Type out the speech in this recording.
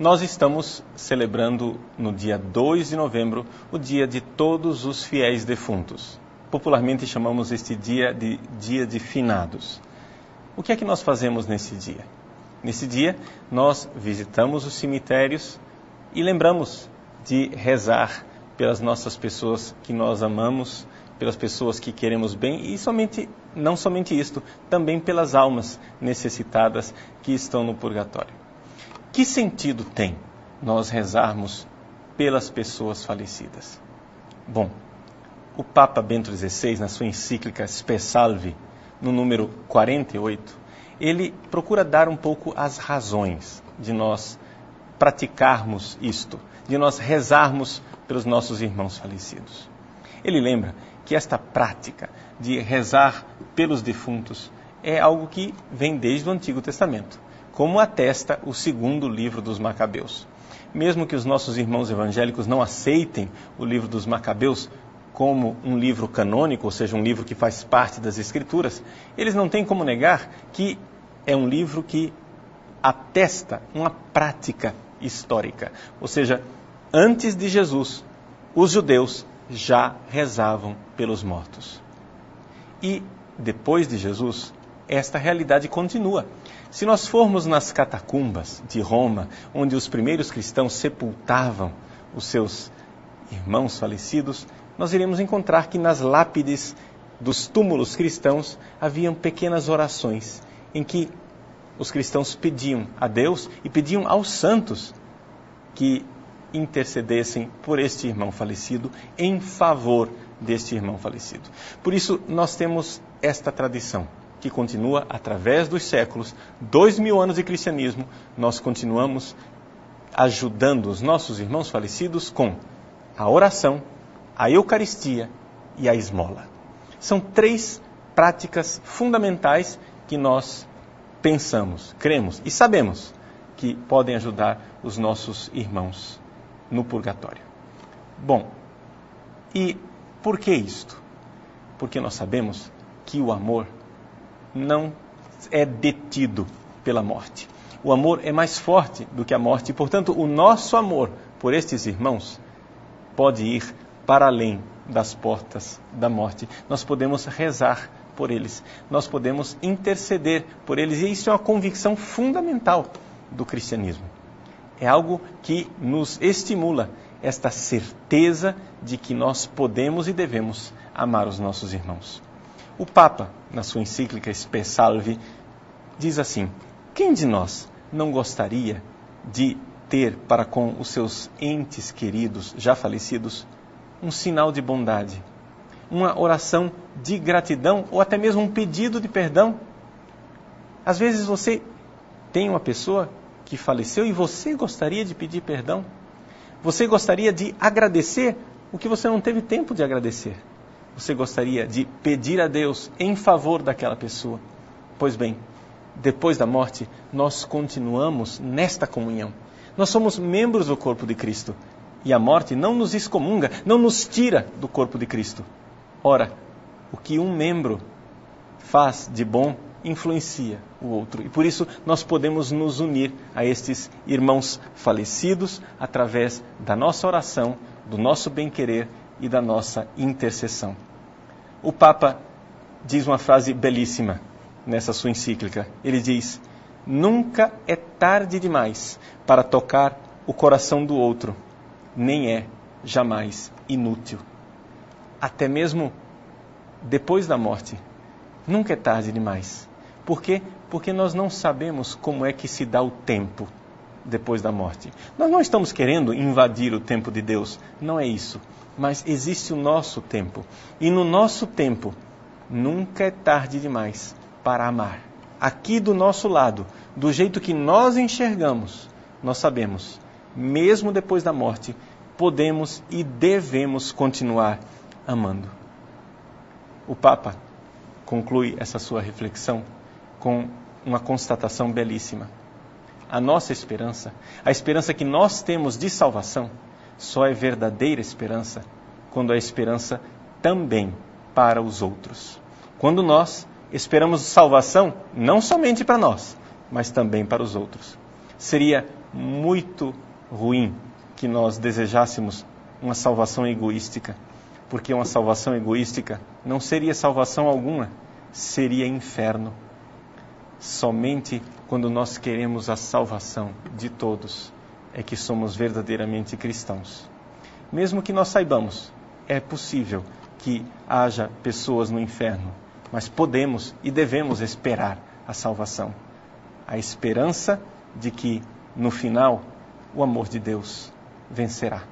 Nós estamos celebrando no dia 2 de novembro o dia de todos os fiéis defuntos. Popularmente chamamos este dia de Dia de Finados. O que é que nós fazemos nesse dia? Nesse dia, nós visitamos os cemitérios e lembramos de rezar pelas nossas pessoas que nós amamos, pelas pessoas que queremos bem e não somente isto, também pelas almas necessitadas que estão no purgatório. Que sentido tem nós rezarmos pelas pessoas falecidas? Bom, o Papa Bento XVI, na sua encíclica Spe Salvi, no número 48, ele procura dar um pouco as razões de nós praticarmos isto, de nós rezarmos pelos nossos irmãos falecidos. Ele lembra que esta prática de rezar pelos defuntos é algo que vem desde o Antigo Testamento, como atesta o segundo livro dos Macabeus. Mesmo que os nossos irmãos evangélicos não aceitem o livro dos Macabeus como um livro canônico, ou seja, um livro que faz parte das Escrituras, eles não têm como negar que é um livro que atesta uma prática histórica. Ou seja, antes de Jesus, os judeus já rezavam pelos mortos. E depois de Jesus, esta realidade continua. Se nós formos nas catacumbas de Roma, onde os primeiros cristãos sepultavam os seus irmãos falecidos, nós iremos encontrar que nas lápides dos túmulos cristãos haviam pequenas orações em que os cristãos pediam a Deus e pediam aos santos que intercedessem por este irmão falecido, em favor deste irmão falecido. Por isso, nós temos esta tradição, que continua através dos séculos, 2000 anos de cristianismo, nós continuamos ajudando os nossos irmãos falecidos com a oração, a Eucaristia e a esmola. São 3 práticas fundamentais que nós pensamos, cremos e sabemos que podem ajudar os nossos irmãos no purgatório. Bom, e por que isto? Porque nós sabemos que o amor não é detido pela morte. O amor é mais forte do que a morte e, portanto, o nosso amor por estes irmãos pode ir para além das portas da morte. Nós podemos rezar por eles, nós podemos interceder por eles, e isso é uma convicção fundamental do cristianismo. É algo que nos estimula, esta certeza de que nós podemos e devemos amar os nossos irmãos. O Papa, na sua encíclica Spe Salvi, diz assim: quem de nós não gostaria de ter para com os seus entes queridos, já falecidos, um sinal de bondade, uma oração de gratidão ou até mesmo um pedido de perdão? Às vezes você tem uma pessoa que faleceu e você gostaria de pedir perdão. Você gostaria de agradecer o que você não teve tempo de agradecer. Você gostaria de pedir a Deus em favor daquela pessoa. Pois bem, depois da morte, nós continuamos nesta comunhão. Nós somos membros do corpo de Cristo. E a morte não nos excomunga, não nos tira do corpo de Cristo. Ora, o que um membro faz de bom influencia o outro. E por isso nós podemos nos unir a estes irmãos falecidos através da nossa oração, do nosso bem-querer e da nossa intercessão. O Papa diz uma frase belíssima nessa sua encíclica. Ele diz: nunca é tarde demais para tocar o coração do outro, nem é jamais inútil. Até mesmo depois da morte, nunca é tarde demais. Por quê? Porque nós não sabemos como é que se dá o tempo depois da morte. Nós não estamos querendo invadir o tempo de Deus, não é isso. Mas existe o nosso tempo. E no nosso tempo, nunca é tarde demais para amar. Aqui do nosso lado, do jeito que nós enxergamos, nós sabemos, mesmo depois da morte, podemos e devemos continuar amando. O Papa conclui essa sua reflexão com uma constatação belíssima. A nossa esperança, a esperança que nós temos de salvação, só é verdadeira esperança quando é esperança também para os outros. Quando nós esperamos salvação não somente para nós, mas também para os outros. Seria muito ruim que nós desejássemos uma salvação egoística, porque uma salvação egoística não seria salvação alguma, seria inferno. Somente quando nós queremos a salvação de todos é que somos verdadeiramente cristãos. Mesmo que nós saibamos, é possível que haja pessoas no inferno, mas podemos e devemos esperar a salvação. A esperança de que, no final, o amor de Deus vencerá.